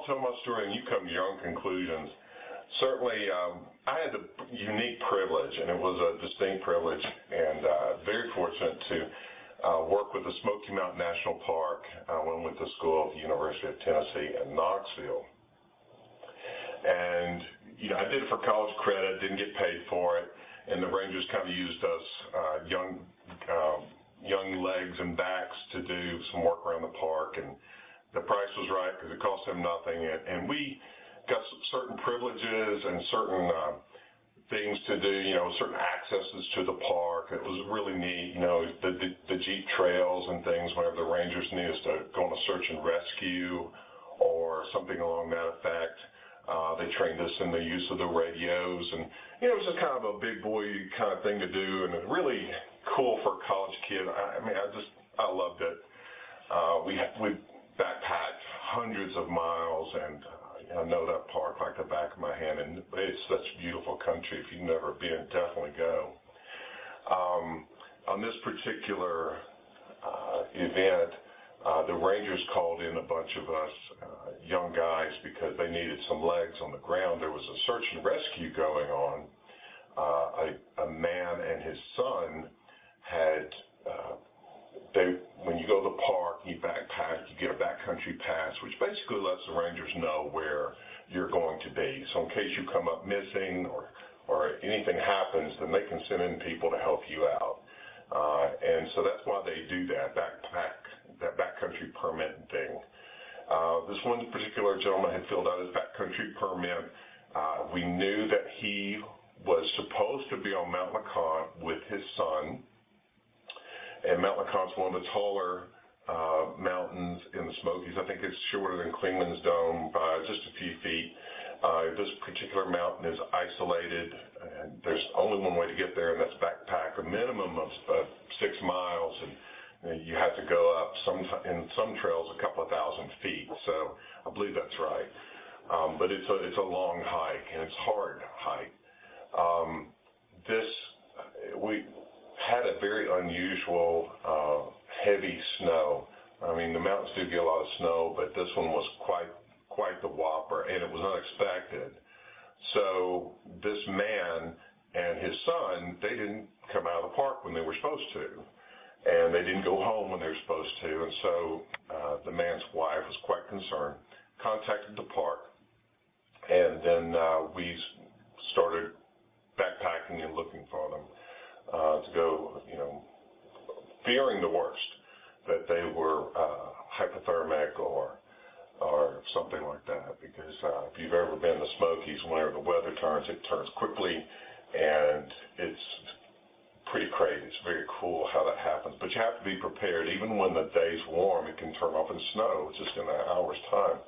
tell my story and you come to your own conclusions. Certainly, I had the unique privilege, and it was a distinct privilege, and very fortunate to work with the Smoky Mountain National Park when I went to school at the University of Tennessee in Knoxville. And, you know, I did it for college credit, didn't get paid for it, and the Rangers kind of used us young legs and backs to do some work around the park, and the price was right because it cost them nothing, and we got certain privileges and certain things to do, you know, certain accesses to the park. It was really neat, you know, the Jeep trails and things whenever the Rangers needed us to go on a search and rescue or something along that effect. They trained us in the use of the radios, and, you know, it was just kind of a big boy kind of thing to do, and it was really cool for a college kid. I mean, I loved it. We backpacked hundreds of miles, and I know that park like the back of my hand, and it's such a beautiful country. If you've never been, definitely go. On this particular event, the Rangers called in a bunch of us young guys because they needed some legs on the ground. There was a search and rescue going on. A man and his son had when you go to the park, you backpack, you get a backcountry pass, which basically lets the Rangers know where you're going to be. So in case you come up missing or anything happens, then they can send in people to help you out. And so that's why they do that backcountry permit thing. This one particular gentleman had filled out his backcountry permit. We knew that he was supposed to be on Mount LeConte with his son. And Mount LeConte's one of the taller mountains in the Smokies. I think it's shorter than Clingman's Dome by just a few feet. This particular mountain is isolated, and there's only one way to get there, and that's backpack a minimum of 6 miles, and you have to go up in some trails a couple of thousand feet. So I believe that's right. But it's a long hike, and it's hard hike. We had a very unusual heavy snow. I mean, the mountains do get a lot of snow, but this one was quite the whopper, and it was unexpected. So this man and his son, they didn't come out of the park when they were supposed to, and they didn't go home when they were supposed to, and so the man's wife was quite concerned, contacted the park, and then we started backpacking and looking for them. To go, you know, fearing the worst, that they were hypothermic or something like that. Because if you've ever been to the Smokies, whenever the weather turns, it turns quickly, and it's pretty crazy. It's very cool how that happens. But you have to be prepared. Even when the day's warm, it can turn off and snow just in an hour's time.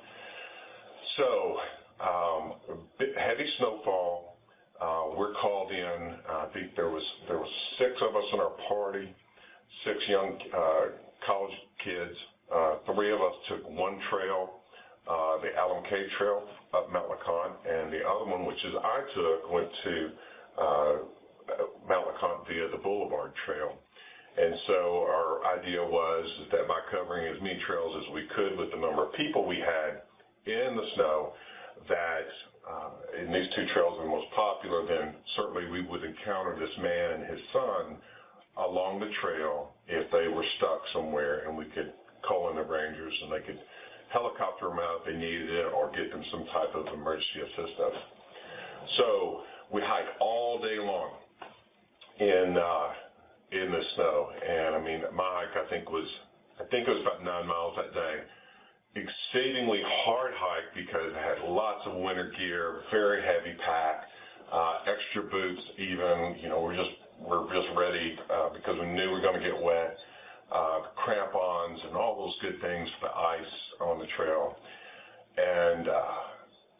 So heavy snowfall. We're called in. I think there was 6 of us in our party, 6 young college kids. 3 of us took one trail, the Alum Cave Trail up Mount LeConte, and the other one, which is I took, went to Mount LeConte via the Boulevard Trail. And so our idea was that by covering as many trails as we could with the number of people we had in the snow, that in these 2 trails are the most popular, then certainly we would encounter this man and his son along the trail if they were stuck somewhere, and we could call in the Rangers and they could helicopter them out if they needed it or get them some type of emergency assistance. So we hiked all day long in the snow, and I mean, my hike I think it was about 9 miles that day. Exceedingly hard hike because it had lots of winter gear, very heavy pack, extra boots even, you know, we're just ready because we knew we were going to get wet, crampons and all those good things for the ice on the trail. And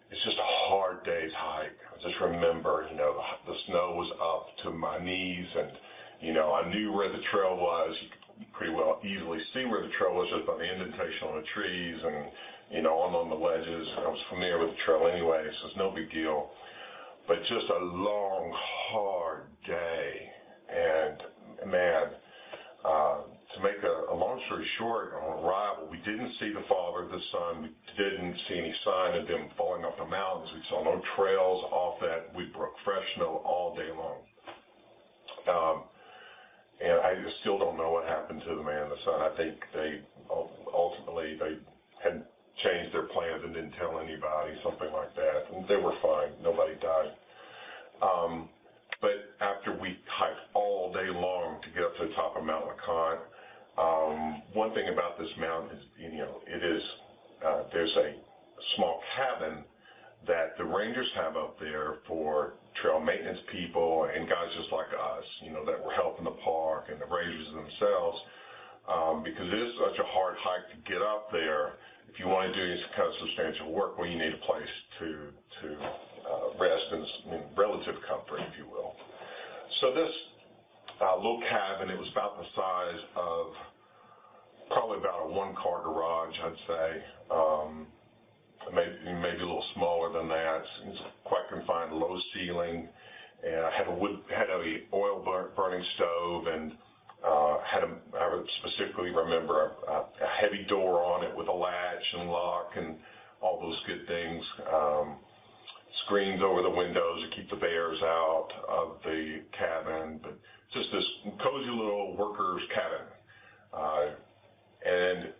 it's just a hard day's hike. I just remember, you know, the snow was up to my knees, and, you know, I knew where the trail was. You could pretty well easily see where the trail was just by the indentation on the trees and, you know, on the ledges. I was familiar with the trail anyway, so it's no big deal. But just a long, hard day. And, man, to to make a long story short, on arrival, we didn't see the father, the son. We didn't see any sign of them falling off the mountains. We saw no trails off that. We broke fresh snow all day long. And I still don't know what happened to the man and the son. I think they ultimately had changed their plans and didn't tell anybody, something like that. And they were fine. Nobody died. But after we hiked all day long to get up to the top of Mount LeConte, one thing about this mountain is, it is, there's a small cabin that the rangers have up there for trail maintenance people and guys just like us, that were helping the park and the rangers themselves, because it is such a hard hike to get up there. If you want to do any kind of substantial work, well, you need a place to rest in relative comfort, if you will. So this little cabin, it was about the size of probably about a one-car garage, I'd say. Maybe a little smaller than that. It's quite confined, low ceiling, and I had a oil burning stove, and I specifically remember a heavy door on it with a latch and lock and all those good things. Screens over the windows to keep the bears out of the cabin, but just this cozy little worker's cabin. And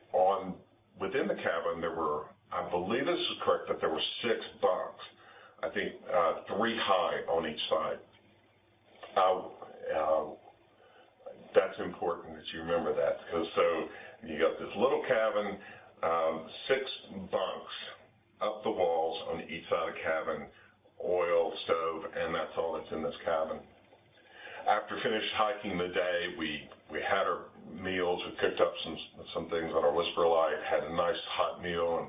within the cabin there were, I believe this is correct, that there were 6 bunks. I think 3 high on each side. That's important that you remember that, because so you got this little cabin, 6 bunks up the walls on each side of the cabin, oil stove, and that's all that's in this cabin. After finished hiking the day, we had our meals. We cooked up some things on our Whisper Light, had a nice hot meal,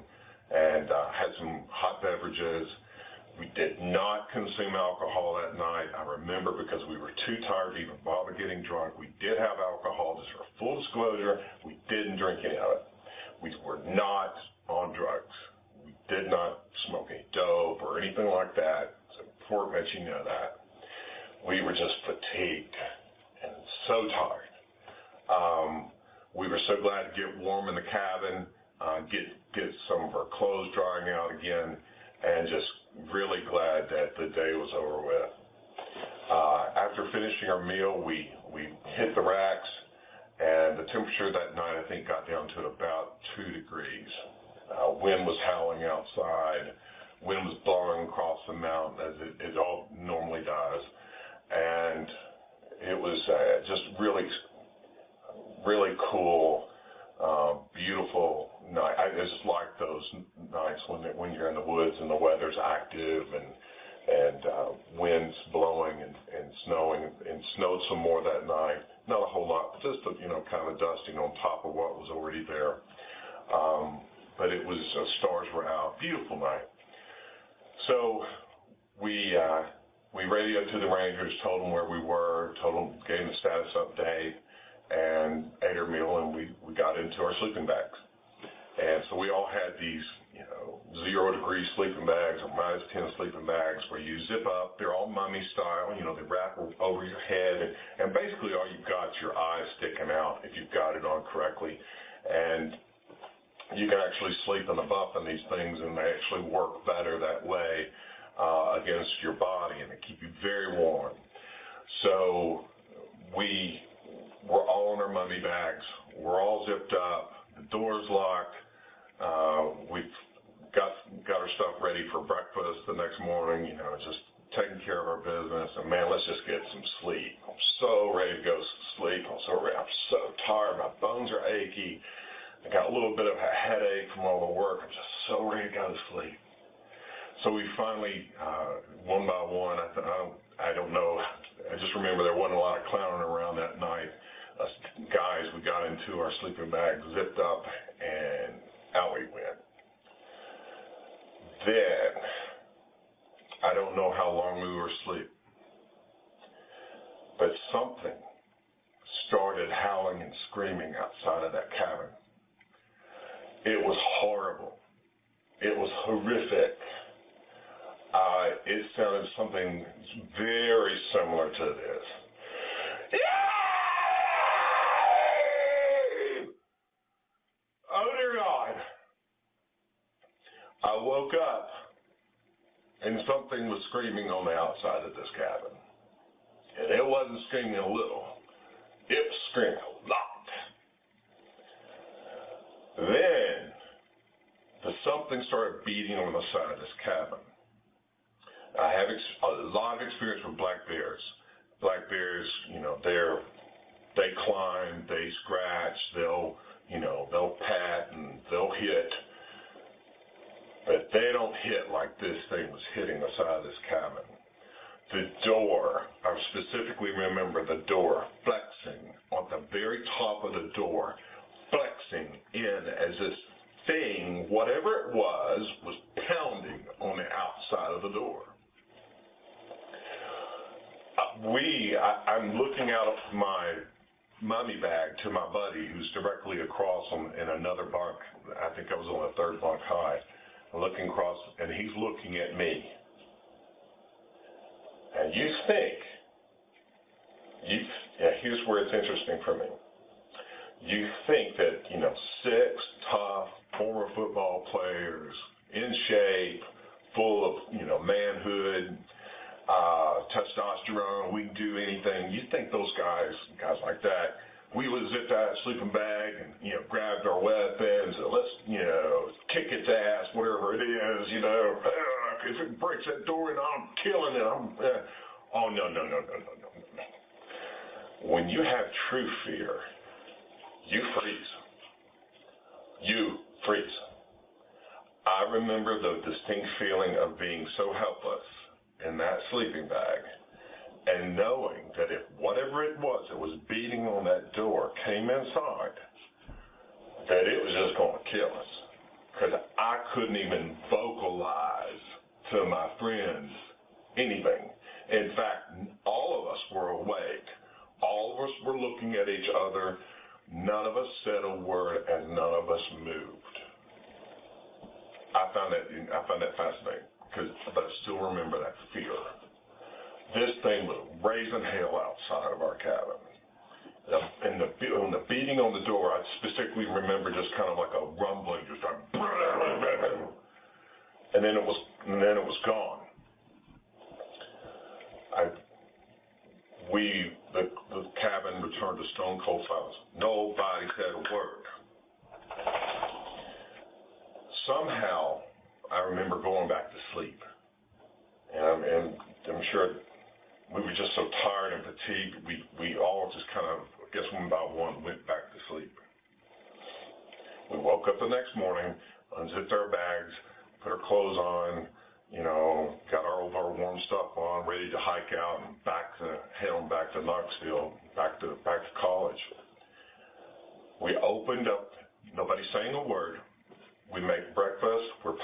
and had some hot beverages. We did not consume alcohol that night. I remember, because we were too tired to even bother getting drunk. We did have alcohol, just for full disclosure. We didn't drink any of it. We were not on drugs. We did not smoke any dope or anything like that. It's important that you know that. We were just fatigued and so tired. We were so glad to get warm in the cabin, get some of our clothes drying out again, and just really glad that the day was over with. After finishing our meal, we hit the racks, and the temperature that night, I think, got down to about 2 degrees. Wind was howling outside. Wind was blowing across the mountain, as it all normally does. And it was just really, really cool, beautiful night. I just like those nights when you're in the woods and the weather's active and winds blowing and snowing, and snowed some more that night. Not a whole lot, but just kind of a dusting on top of what was already there. But it was, stars were out. Beautiful night. So we radioed to the rangers, told them where we were, gave them the status update, and ate our meal, and we got into our sleeping bags. And so we all had these, 0-degree sleeping bags or -10 sleeping bags where you zip up. They're all mummy style. They wrap over your head, and basically all you've got is your eyes sticking out if you've got it on correctly. And you can actually sleep in the buff in these things, and they actually work better that way against your body, and they keep you very warm. So we were all in our mummy bags. We're all zipped up. The door's locked. We've got our stuff ready for breakfast the next morning, just taking care of our business. And man, let's just get some sleep. I'm so ready to go to sleep. I'm so tired. My bones are achy. I got a little bit of a headache from all the work. I'm just so ready to go to sleep. So we finally, one by one, I don't know, I just remember there wasn't a lot of clowning around that night. Us guys, we got into our sleeping bags, zipped up, and out we went. Then, I don't know how long we were asleep, but something started howling and screaming outside of that cabin. It was horrible. It was horrific. It sounded something very similar to this. woke up, and something was screaming on the outside of this cabin. And it wasn't screaming a little. It was screaming a lot. Then, something started beating on the side of this cabin. I have a lot of experience with black bears. Black bears, they climb, they scratch, they'll pat and they'll hit. But they don't hit like this thing was hitting the side of this cabin. The door, I specifically remember the door flexing on the very top of the door, flexing in as this thing, whatever it was pounding on the outside of the door. I'm looking out of my mummy bag to my buddy who's directly across in another bunk. I think I was on the third bunk high. I'm looking across, and he's looking at me. And here's where it's interesting for me. You think that, 6 tough former football players, in shape, full of, manhood, testosterone, we can do anything. You think those guys like that, we would zip that sleeping bag and, grabbed our weapons and let's, kick its ass, whatever it is, if it breaks that door and I'm killing it, oh, no. When you have true fear, you freeze. You freeze. I remember the distinct feeling of being so helpless in that sleeping bag and knowing that if whatever it was that was beating on that door came inside, that it was just going to kill us. Because I couldn't even vocalize to my friends anything. In fact, all of us were awake. All of us were looking at each other. None of us said a word, and none of us moved. I found that fascinating, but I still remember that fear. This thing was raising hell outside of our cabin. And the beating on the door, I specifically remember just kind of like a rumbling, just like, and then it was gone. The cabin returned to stone cold silence. Nobody said a word. Somehow, I remember going back to sleep, and I'm sure we were just so tired and fatigued. We all just kind of, I guess one by one, went back to sleep. We woke up the next morning, unzipped our bags, put our clothes on, got our warm stuff on, ready to hike out and head on back to Knoxville, back to college. We opened up, nobody saying a word. We make breakfast, we're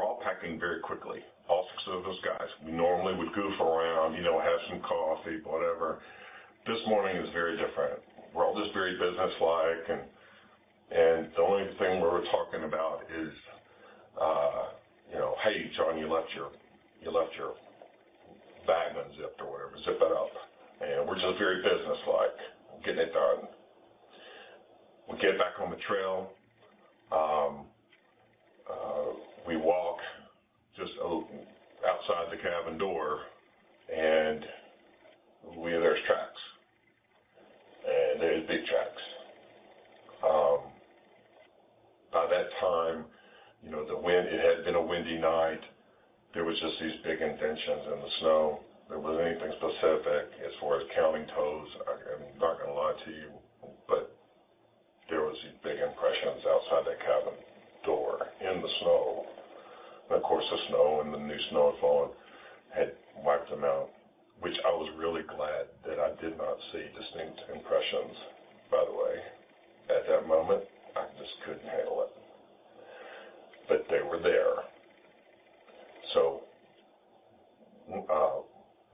all packing very quickly, all 6 of those guys. We normally would goof around, have some coffee, whatever. This morning is very different. We're all just very businesslike, and the only thing we were talking about is, hey, John, you left your bag unzipped or whatever, zip it up. And we're just very businesslike, getting it done. We get back on the trail. We walk just outside the cabin door, and there's tracks. And there's big tracks. By that time, the wind, it had been a windy night. There was just these big indentions in the snow. There wasn't anything specific as far as counting toes. I'm not going to lie to you, but there was these big impressions outside that cabin door in the snow. And of course, the snow and the new snow had fallen had wiped them out, which I was really glad that I did not see distinct impressions, by the way. At that moment, I just couldn't handle it. But they were there. So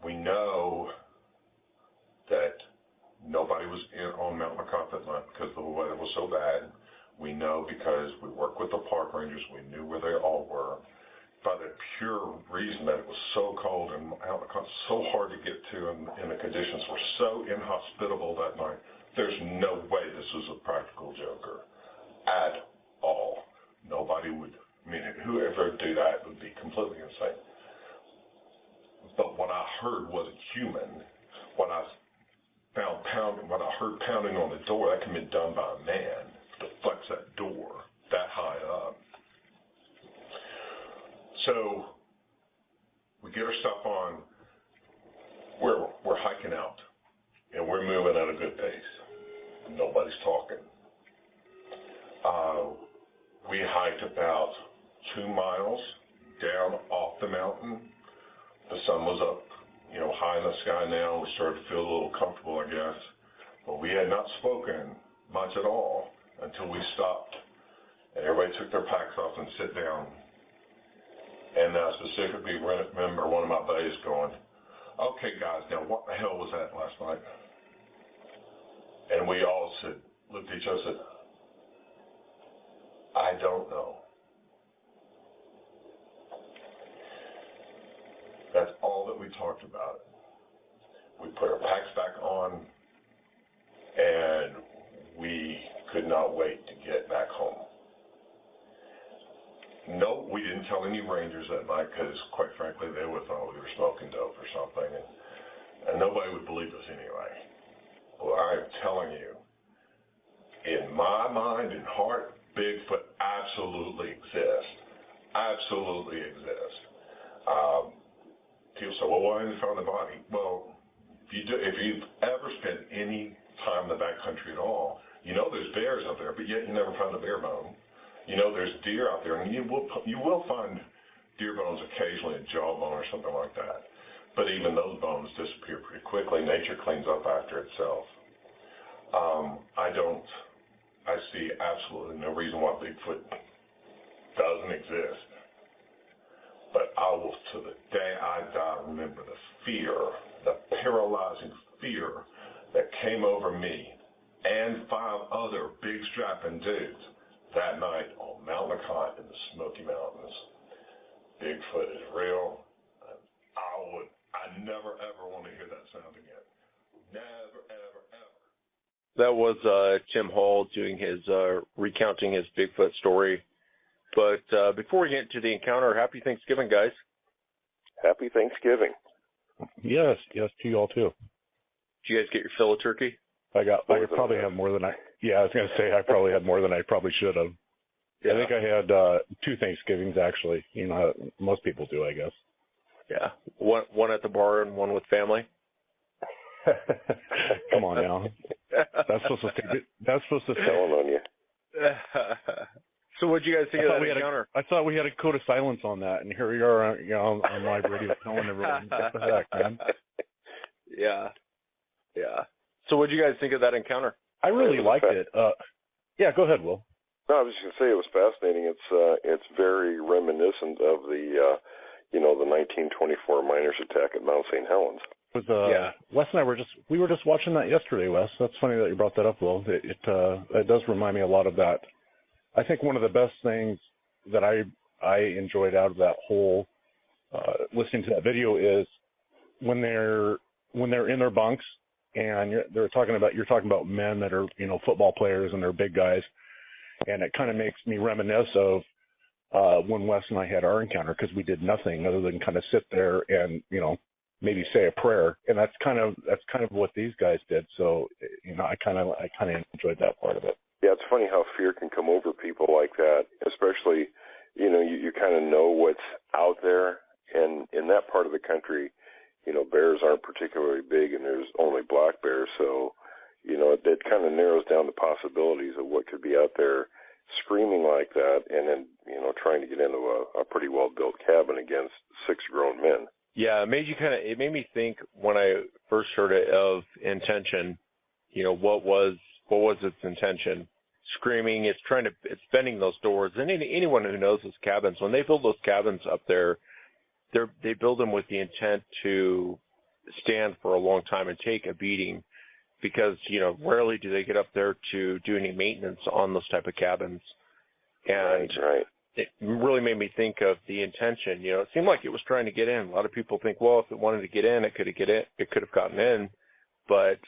we know that nobody was on Mount McCoffin because the weather was so bad. We know because we worked with the park rangers, we knew where they all were. By the pure reason that it was so cold and Mount McCoffin so hard to get to, and the conditions were so inhospitable that night, there's no way this was a practical joker at all. Nobody would, whoever do that would be completely insane. But what I heard wasn't human. What I heard pounding on the door, that can be done by a man to flex that door that high up. So we get our stuff on. We're hiking out, and we're moving at a good pace. Nobody's talking. We hiked about 2 miles down off the mountain. The sun was up, high in the sky now. We started to feel a little comfortable, I guess. But we had not spoken much at all until we stopped, and everybody took their packs off and sit down. And I specifically remember one of my buddies going, "Okay, guys, now what the hell was that last night?" And we all looked at each other and said, "I don't know." That's all that we talked about. We put our packs back on, and we could not wait to get back home. No, we didn't tell any rangers that night because, quite frankly, they would have thought we were smoking dope or something, and nobody would believe us anyway. Well, I am telling you, in my mind and heart, Bigfoot absolutely exists. Absolutely exists. People say, "Well, why didn't they find the body?" Well, if you've ever spent any time in the backcountry at all, there's bears out there, but yet you never found a bear bone. There's deer out there, and you will find deer bones occasionally, a jawbone or something like that. But even those bones disappear pretty quickly. Nature cleans up after itself. I see absolutely no reason why Bigfoot doesn't exist. But I will, to the day I die, remember the fear, the paralyzing fear that came over me and 5 other big strapping dudes that night on Mount LeConte in the Smoky Mountains. Bigfoot is real. I never ever want to hear that sound again. Never, ever, ever. That was Tim Hall doing his recounting his Bigfoot story. But before we get into the encounter, happy Thanksgiving, guys. Happy Thanksgiving. Yes, to you all too. Did you guys get your fill of turkey? I probably have more than I was going to say I probably had more than I probably should have. Yeah. I think I had 2 Thanksgivings actually. Most people do, I guess. Yeah, one at the bar and one with family. Come on now. That's supposed to telling on you. So what did you guys think of that encounter? I thought we had a code of silence on that, and here we are, on live radio telling everyone, what the heck, man? Yeah. So what did you guys think of that encounter? I really liked it. Yeah, go ahead, Will. No, I was just going to say it was fascinating. It's very reminiscent of the 1924 miners' attack at Mount St. Helens. Wes and I were just watching that yesterday, Wes. That's funny that you brought that up, Will. It does remind me a lot of that. I think one of the best things that I enjoyed out of that whole listening to that video is when they're in their bunks and you're talking about men that are football players and they're big guys, and it kind of makes me reminisce of when Wes and I had our encounter, because we did nothing other than kind of sit there and maybe say a prayer, and that's kind of what these guys did. So I kind of enjoyed that part of it. Yeah, it's funny how fear can come over people like that, especially, you kind of know what's out there. And in that part of the country, bears aren't particularly big and there's only black bears. So, it kind of narrows down the possibilities of what could be out there screaming like that and then, trying to get into a pretty well-built cabin against 6 grown men. Yeah, it made me think when I first heard it of intention, what was its intention? Screaming, it's bending those doors. And anyone who knows those cabins, when they build those cabins up there, they build them with the intent to stand for a long time and take a beating, because rarely do they get up there to do any maintenance on those type of cabins. And right. It really made me think of the intention. It seemed like it was trying to get in. A lot of people think, well, if it wanted to get in, it could have gotten in, but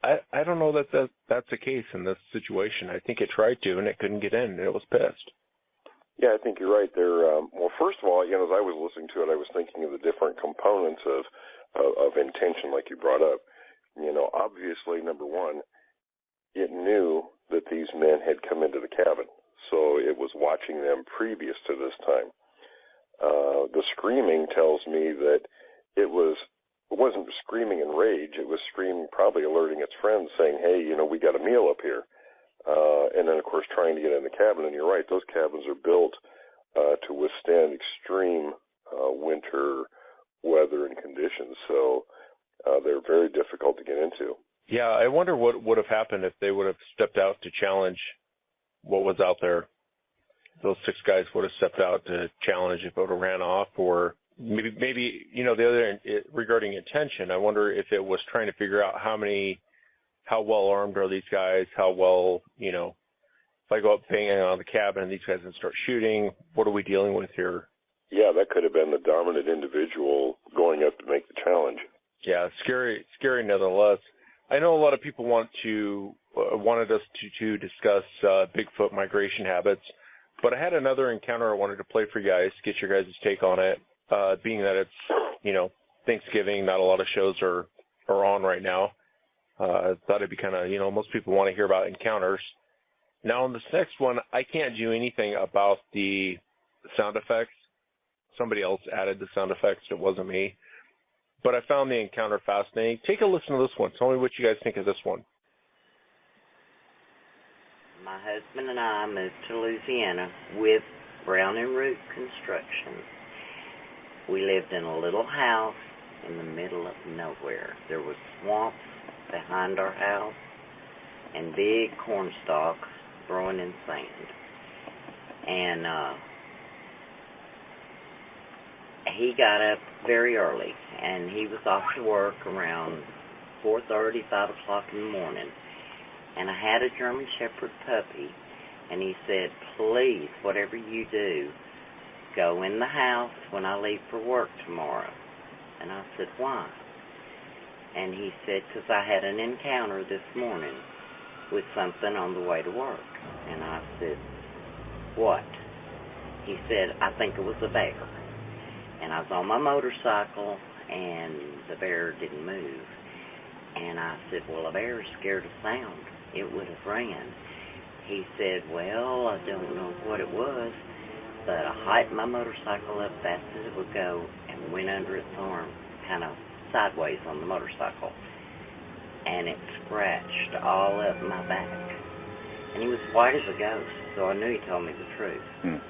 I don't know that that's the case in this situation. I think it tried to, and it couldn't get in, and it was pissed. Yeah, I think you're right there. Well, first of all, as I was listening to it, I was thinking of the different components of intention, like you brought up. Obviously, number one, it knew that these men had come into the cabin, so it was watching them previous to this time. The screaming tells me that it wasn't screaming in rage. It was screaming, probably alerting its friends, saying, "Hey, we got a meal up here." And then, of course, trying to get in the cabin. And you're right; those cabins are built to withstand extreme winter weather and conditions. So they're very difficult to get into. Yeah, I wonder what would have happened if they would have stepped out to challenge what was out there. Those 6 guys would have stepped out to challenge if it would have ran off, or maybe the other regarding intention. I wonder if it was trying to figure out how well armed are these guys, how well, if I go up banging on the cabin and these guys can start shooting, what are we dealing with here? Yeah, that could have been the dominant individual going up to make the challenge. Yeah, scary nonetheless. I know a lot of people wanted us to discuss Bigfoot migration habits, but I had another encounter I wanted to play for you guys, get your guys' take on it. Being that it's Thanksgiving, not a lot of shows are on right now. I thought it'd be kind of most people want to hear about encounters. Now on this next one, I can't do anything about the sound effects. Somebody else added the sound effects. It wasn't me. But I found the encounter fascinating. Take a listen to this one. Tell me what you guys think of this one. My husband and I moved to Louisiana with Brown and Root Construction. We lived in a little house in the middle of nowhere. There was swamps behind our house and big corn stalks growing in sand. And he got up very early, and he was off to work around 4:30, 5 o'clock in the morning. And I had a German Shepherd puppy, and he said, "Please, whatever you do, go in the house when I leave for work tomorrow." And I said, "Why?" And he said, "Because I had an encounter this morning with something on the way to work." And I said, "What?" He said, "I think it was a bear." And I was on my motorcycle, and the bear didn't move. And I said, "Well, a bear is scared of sound. It would have ran." He said, "Well, I don't know what it was, but I hiked my motorcycle up fast as it would go and went under its arm, kind of sideways on the motorcycle. And it scratched all up my back." And he was white as a ghost, so I knew he told me the truth.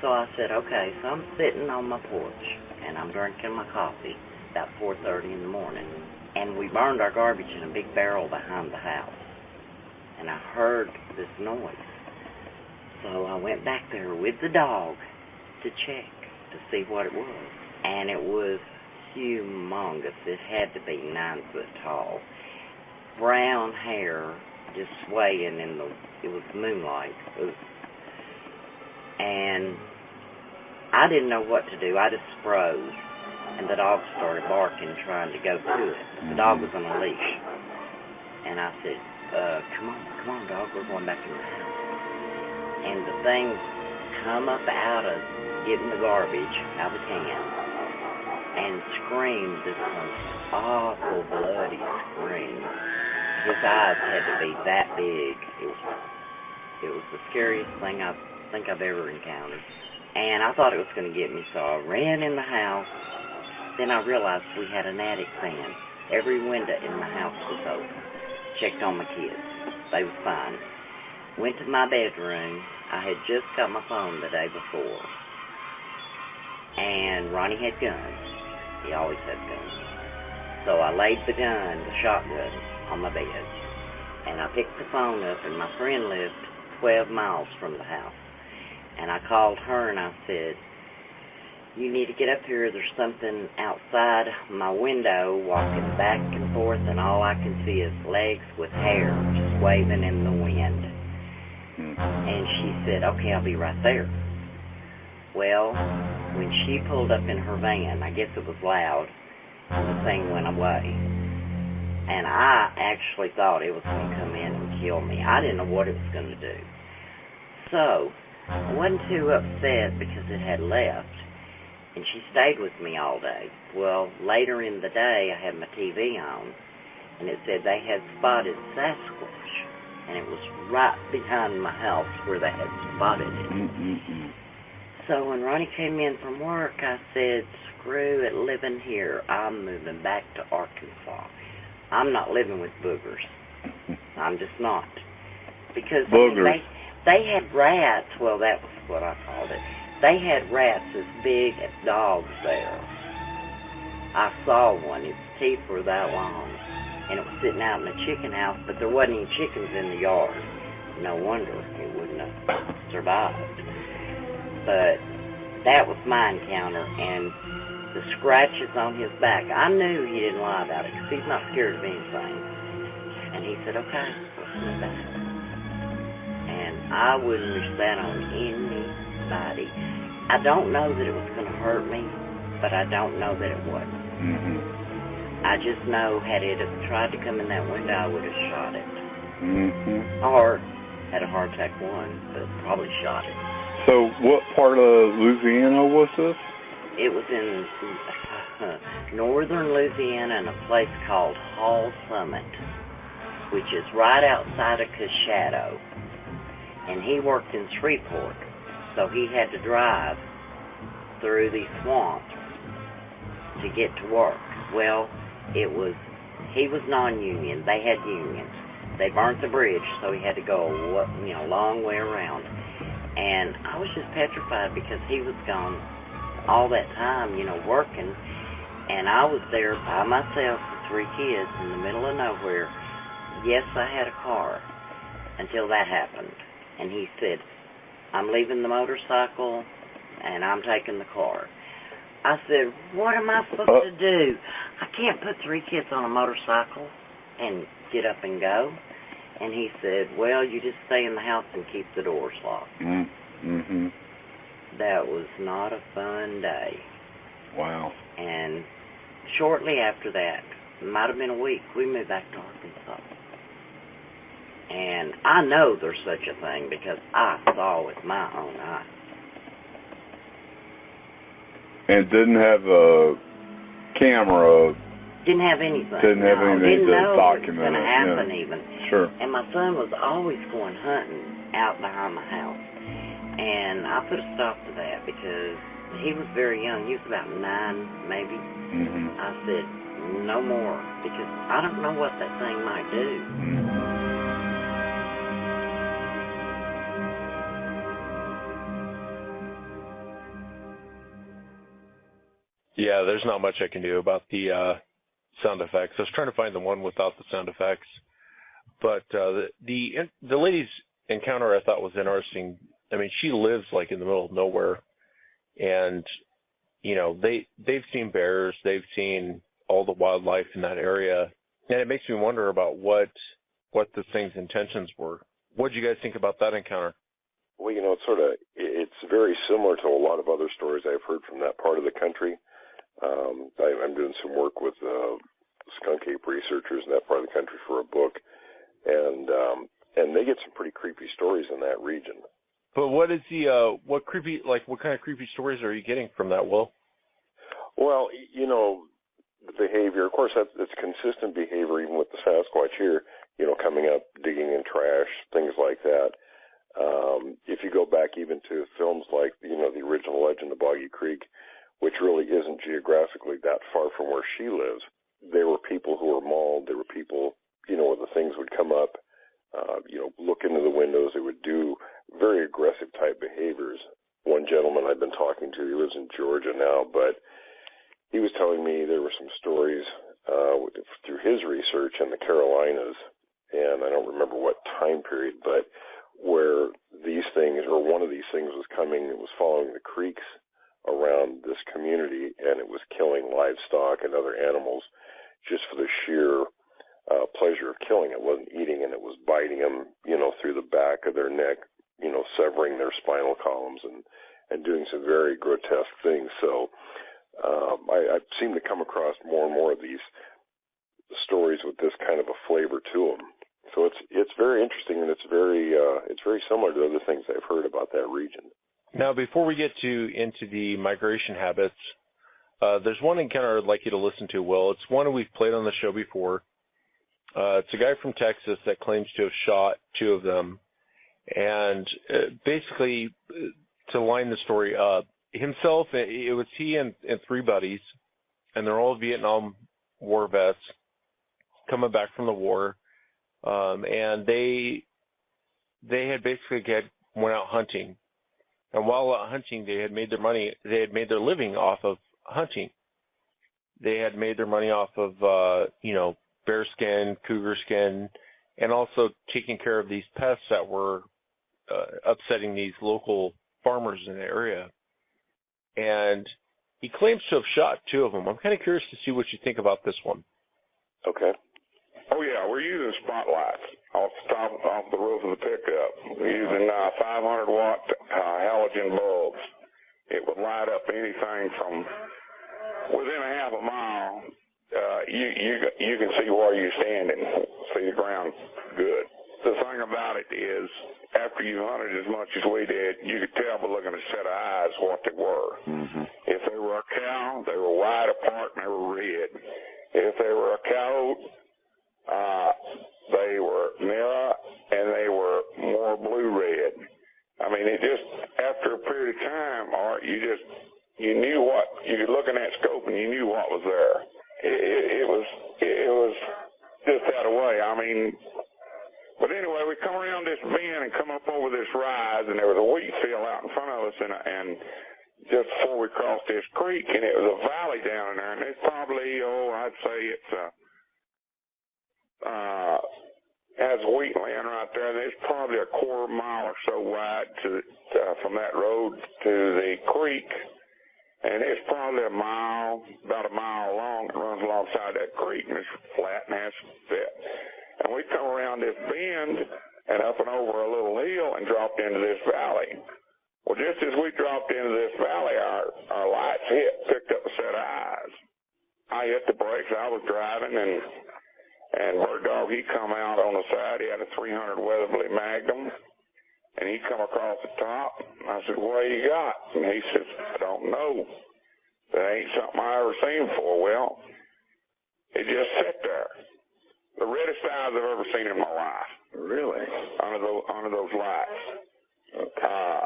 So I said, okay, so I'm sitting on my porch, and I'm drinking my coffee about 4:30 in the morning. And we burned our garbage in a big barrel behind the house. And I heard this noise. So I went back there with the dog to check to see what it was. And it was humongous. It had to be 9 foot tall. Brown hair just swaying it was moonlight. And I didn't know what to do. I just froze. And the dog started barking, trying to go to it. The dog was on a leash. And I said, come on, dog, we're going back in the house. And the thing come up out of getting the garbage out of the can and screamed this most awful, bloody scream. His eyes had to be that big. It was the scariest thing I think I've ever encountered. And I thought it was going to get me, so I ran in the house. Then I realized we had an attic fan. Every window in the house was open. Checked on my kids. They were fine. Went to my bedroom. I had just got my phone the day before. And Ronnie had guns. He always has guns. So I laid the shotgun, on my bed. And I picked the phone up, and my friend lived 12 miles from the house. And I called her and I said, you need to get up here. There's something outside my window walking back and forth, and all I can see is legs with hair just waving in the wind. And she said, okay, I'll be right there. Well, when she pulled up in her van, I guess it was loud, and the thing went away. And I actually thought it was going to come in and kill me. I didn't know what it was going to do. So I wasn't too upset because it had left, and she stayed with me all day. Well, later in the day, I had my TV on, and it said they had spotted Sasquatch, and it was right behind my house where they had spotted it. Mm-mm-mm. So when Ronnie came in from work, I said, screw it living here. I'm moving back to Arkansas. I'm not living with boogers. I'm just not. Because Boogers. they had rats. Well, that was what I called it. They had rats as big as dogs there. I saw one. Its teeth were that long. And it was sitting out in the chicken house, but there wasn't any chickens in the yard. No wonder it wouldn't have survived. But that was my encounter, and the scratches on his back, I knew he didn't lie about it, because he's not scared of anything. And he said, okay, let's move back. And I wouldn't wish that on anybody. I don't know that it was going to hurt me, but I don't know that it wasn't. Mm-hmm. I just know, had it have tried to come in that window, I would have shot it. Mm-hmm. Or had a heart attack one, but probably shot it. So what part of Louisiana was this? It was in northern Louisiana in a place called Hall Summit, which is right outside of Coshado. And he worked in Shreveport, so he had to drive through these swamps to get to work. Well, he was non-union. They had unions. They burnt the bridge, so he had to go a long way around. And I was just petrified because he was gone all that time, working. And I was there by myself with 3 kids in the middle of nowhere. Yes, I had a car until that happened. And he said, I'm leaving the motorcycle and I'm taking the car. I said, what am I supposed to do? I can't put 3 kids on a motorcycle and get up and go. And he said, well, you just stay in the house and keep the doors locked. Mm-hmm. That was not a fun day. Wow. And shortly after that, it might have been a week, we moved back to Arkansas. And I know there's such a thing because I saw with my own eyes. And didn't have a camera. Didn't have anything. Didn't have anything didn't to know document it was going to it, happen yeah. even. Sure. And my son was always going hunting out behind my house. And I put a stop to that because he was very young. He was about 9, maybe. Mm-hmm. I said, no more, because I don't know what that thing might do. Mm-hmm. Yeah, there's not much I can do about the sound effects. I was trying to find the one without the sound effects, but the lady's encounter I thought was interesting. I mean, she lives like in the middle of nowhere, and they've seen bears, they've seen all the wildlife in that area, and it makes me wonder about what this thing's intentions were. What did you guys think about that encounter? Well, it's very similar to a lot of other stories I've heard from that part of the country. I'm doing some work with skunk ape researchers in that part of the country for a book, and they get some pretty creepy stories in that region. But what is what kind of creepy stories are you getting from that, Will? Well, the behavior, of course, that's consistent behavior even with the Sasquatch here, coming up, digging in trash, things like that. If you go back even to films like, the original Legend of Boggy Creek, which really isn't geographically that far from where she lives, there were people who were mauled. There were people, where the things would come up, look into the windows. They would do very aggressive type behaviors. One gentleman I've been talking to, he lives in Georgia now, but he was telling me there were some stories through his research in the Carolinas, and I don't remember what time period, but where these things, or one of these things was coming, it was following the creeks around this community, and it was killing livestock and other animals just for the sheer pleasure of killing. It wasn't eating, and it was biting them, through the back of their neck, severing their spinal columns and doing some very grotesque things. So I seem to come across more and more of these stories with this kind of a flavor to them. So it's very interesting, and it's very similar to other things I've heard about that region. Now, before we get into the migration habits, there's one encounter I'd like you to listen to, Will. It's one we've played on the show before. It's a guy from Texas that claims to have shot 2 of them. And basically, to line the story up, himself, it was he and 3 buddies, and they're all Vietnam War vets coming back from the war. And they had basically went out hunting. And while out hunting, they had made their living off of hunting. They had made their money off of, bear skin, cougar skin, and also taking care of these pests that were upsetting these local farmers in the area. And he claims to have shot 2 of them. I'm kind of curious to see what you think about this one. Okay. Oh, yeah, we're using spotlights off the roof of the pickup. We're using 500-watt halogen bulbs. It would light up anything from within a half a mile. You can see where you're standing, see the ground good. The thing about it is, after you hunted as much as we did, you could tell by looking at a set of eyes what they were. Mm-hmm. If they were a cow, they were wide apart and they were red. If they were a coyote, they were mirror and they were more blue-red. I mean, it just, after a period of time, Art, you knew what, you could look in that scope and you knew what was there. It was just that way. I mean, but anyway, we come around this bend and come up over this rise, and there was a wheat field out in front of us, and just before we crossed this creek, and it was a valley down in there, and it's probably, I'd say it's has wheat land right there, and it's probably a quarter mile or so wide from that road to the creek. And it's probably about a mile long. It runs alongside that creek, and it's flat and has fit. And we come around this bend and up and over a little hill and dropped into this valley. Well, just as we dropped into this valley, our lights picked up a set of eyes. I hit the brakes. I was driving, and Bird Dog, he come out on the side. He had a 300 Weatherby Magnum. And he come across the top. I said, what you got? And he says, I don't know. That ain't something I ever seen before. Well, it just sat there. The reddest eyes I've ever seen in my life. Really? Under those lights. Okay.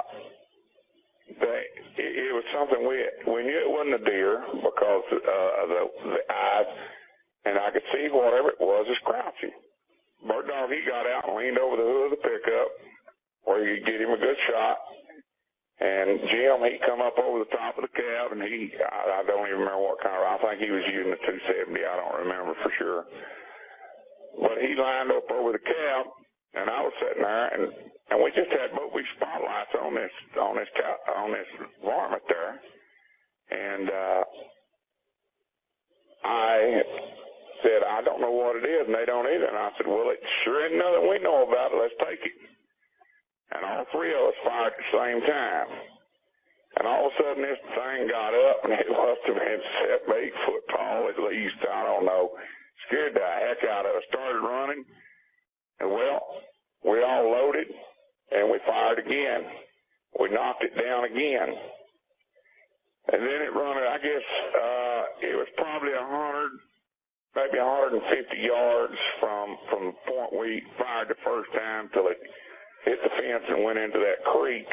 It was something we knew it wasn't a deer because of the eyes, and I could see whatever it was crouching. Bird Dog, he got out and leaned over the hood of the pickup where you could get him a good shot. And Jim, he come up over the top of the cab, and I don't even remember what kind of, I think he was using the 270, I don't remember for sure. But he lined up over the cab, and I was sitting there, and we just had both these spotlights on this varmint there. And I said, I don't know what it is, and they don't either. And I said, well, it sure ain't nothing we know about it, let's take it. And all 3 of us fired at the same time. And all of a sudden, this thing got up, and it must have been 7, 8 foot tall at least. I don't know. Scared the heck out of us. Started running, and well, we all loaded, and we fired again. We knocked it down again. And then it run, I guess, it was probably 100, maybe 150 yards from the point we fired the first time till it hit the fence and went into that creek.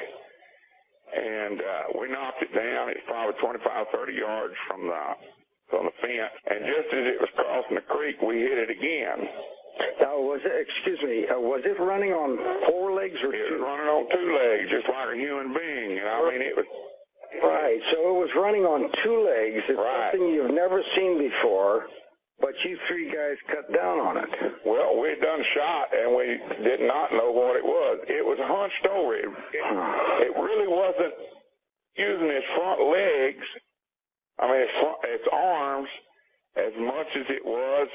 And we knocked it down. It's probably 25, 30 yards from the fence. And just as it was crossing the creek, we hit it again. Now, was it running on 4 legs or 2? It was running on 2 legs, just like a human being. And I mean, it was... Right, so it was running on 2 legs. It's right. Something you've never seen before, but you 3 guys cut down on it. Well, we had done shot, and we did not know what it was. It was hunched over. It really wasn't using its front legs, I mean, its arms, as much as it was.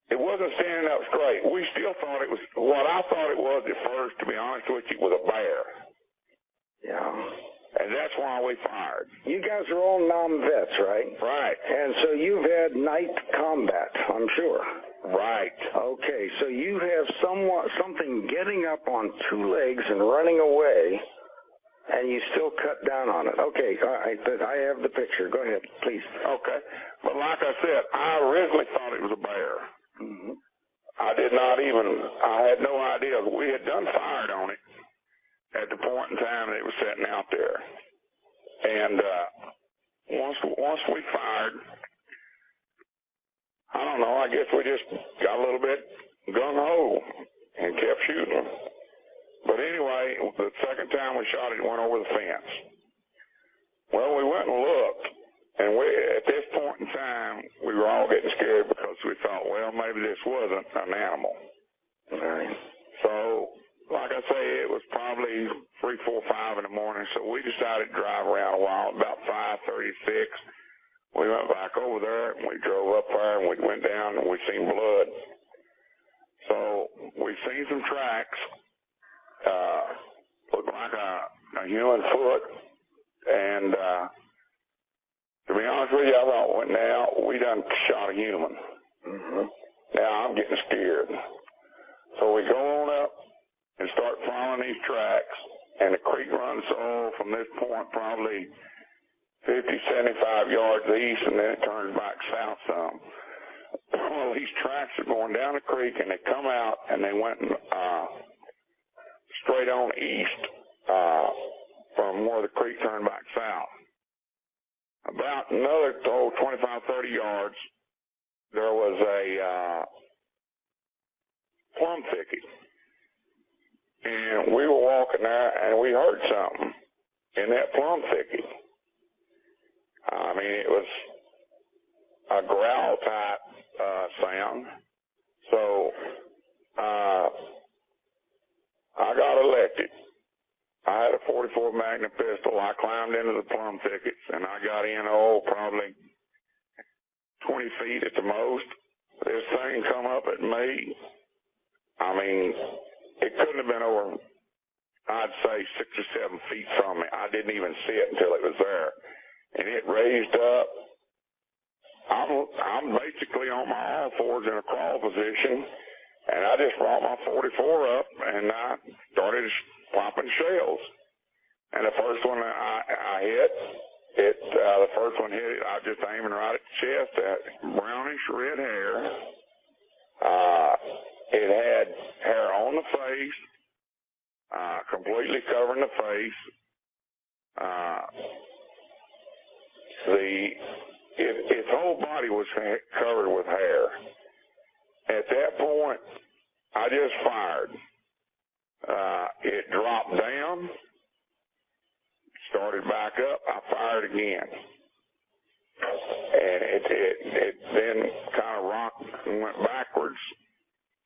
It wasn't standing up straight. We still thought it was, what I thought it was at first, to be honest with you, was a bear. Yeah. And that's why we fired. You guys are all non-vets, right? Right. And so you've had night combat, I'm sure. Right. Okay, so you have something getting up on two legs and running away, and you still cut down on it. Okay, I have the picture. Go ahead, please. Okay. But like I said, I originally thought it was a bear. Mm-hmm. I had no idea. We had done fired on it at the point in time that it was sitting out there. And once we fired, I don't know, I guess we just got a little bit gung-ho and kept shooting. But anyway, the second time we shot it, it went over the fence. Well, we went and looked, and at this point in time, we were all getting scared because we thought, well, maybe this wasn't an animal. Right. So, like I say, it was probably 3, 4, 5 in the morning, so we decided to drive around a while. About 5:36, we went back over there, and we drove up there, and we went down, and we seen blood. So, we seen some tracks, looked like a human foot, and to be honest with you, I thought, well, now we done shot a human. Mm-hmm. Now I'm getting scared. So we go on up and start following these tracks, and the creek runs from this point probably 50, 75 yards east, and then it turns back south some. Well, these tracks are going down the creek, and they come out, and they went straight on east from where the creek turned back south. About another 25, 30 yards, there was a plum thicket. And we were walking there, and we heard something in that plum thicket. I mean, it was a growl type sound. So I got elected. I had a 44 Magnum pistol. I climbed into the plum thickets, and I got in, probably 20 feet at the most. This thing come up at me. I mean, it couldn't have been over, I'd say, 6 or 7 feet from me. I didn't even see it until it was there. And it raised up. I'm basically on my all fours in a crawl position, and I just brought my 44 up, and I started popping shells. And the first one I hit, the first one hit it, I was just aiming right at the chest, that brownish red hair. It had hair on the face, completely covering the face. Its whole body was covered with hair. At that point, I just fired. It dropped down, started back up, I fired again. And it then kind of rocked and went backwards,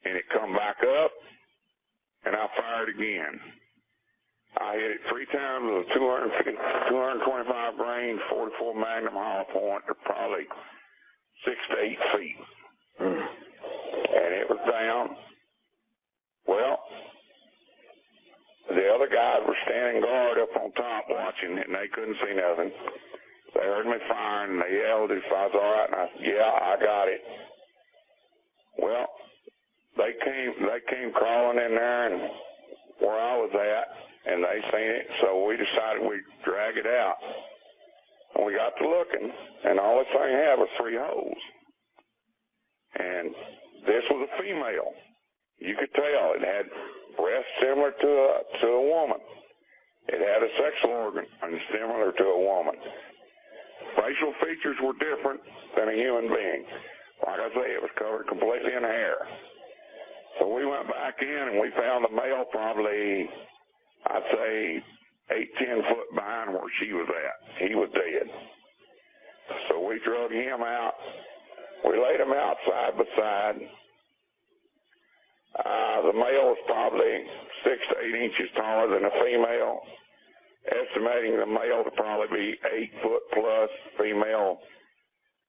and it come back up, and I fired again. I hit it 3 times with a 225 grain 44 Magnum hollow point to probably 6 to 8 feet. And it was down. Well, the other guys were standing guard up on top watching it, and they couldn't see nothing. They heard me firing, and they yelled if I was all right, and I said, yeah, I got it. Well, they came crawling in there and where I was at, and they seen it, so we decided we'd drag it out. And we got to looking, and all this thing had was 3 holes. And this was a female. You could tell it had breasts similar to a woman. It had a sexual organ similar to a woman. Facial features were different than a human being. Like I say, it was covered completely in hair. So we went back in and we found the male probably, I'd say, 8-10 foot behind where she was at. He was dead. So we drug him out. We laid him out side by side. The male was probably 6 to 8 inches taller than the female, estimating the male to probably be 8 foot plus, female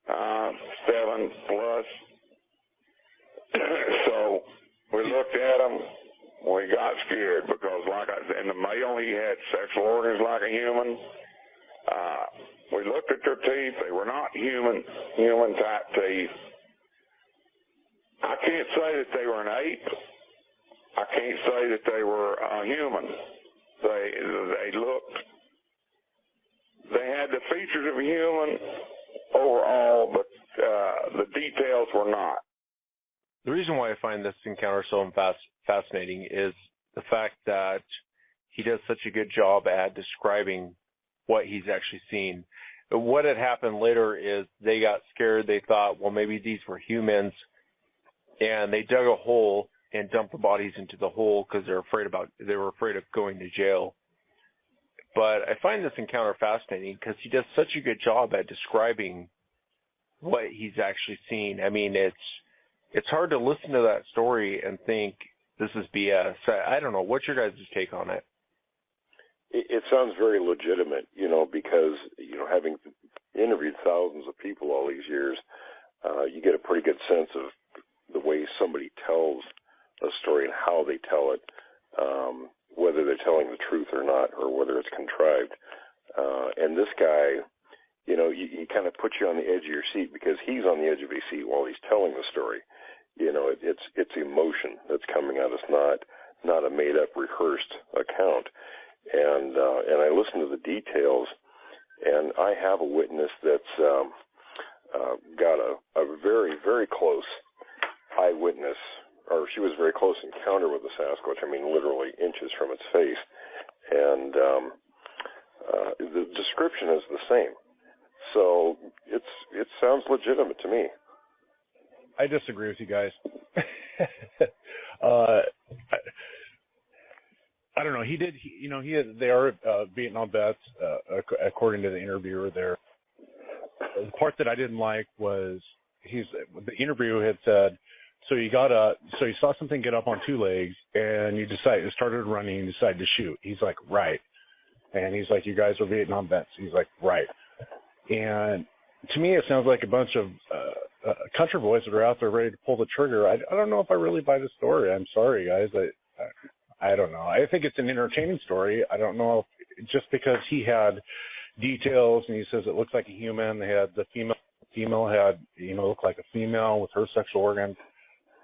7 plus. So we looked at him. We got scared because, like I said, in the male, he had sexual organs like a human. We looked at their teeth. They were not human type teeth. I can't say that they were an ape. I can't say that they were a human. They had the features of a human overall, but the details were not. The reason why I find this encounter so fascinating is the fact that he does such a good job at describing what he's actually seen. But what had happened later is they got scared. They thought, well, maybe these were humans, and they dug a hole and dumped the bodies into the hole because they were afraid of going to jail. But I find this encounter fascinating because he does such a good job at describing what he's actually seen. I mean, it's hard to listen to that story and think this is BS. I don't know. What's your guys' take on it? It sounds very legitimate, because, having interviewed thousands of people all these years, you get a pretty good sense of the way somebody tells a story and how they tell it, whether they're telling the truth or not, or whether it's contrived. And this guy, he kind of puts you on the edge of your seat because he's on the edge of his seat while he's telling the story. It's emotion that's coming out. It's not a made-up, rehearsed account. And I listen to the details, and I have a witness that's got a very, very close eyewitness, or she was very close encounter with the Sasquatch. I mean, literally inches from its face. And the description is the same. So it sounds legitimate to me. I disagree with you guys. I don't know. They are Vietnam vets, according to the interviewer there. The part that I didn't like was the interviewer had said, so you saw something get up on two legs and you started running and decided to shoot. He's like, right. And he's like, you guys are Vietnam vets. He's like, right. And to me, it sounds like a bunch of country boys that are out there ready to pull the trigger. I don't know if I really buy the story. I'm sorry, guys. I don't know. I think it's an entertaining story. I don't know if just because he had details and he says it looks like a human. They had the female had, looked like a female with her sexual organ.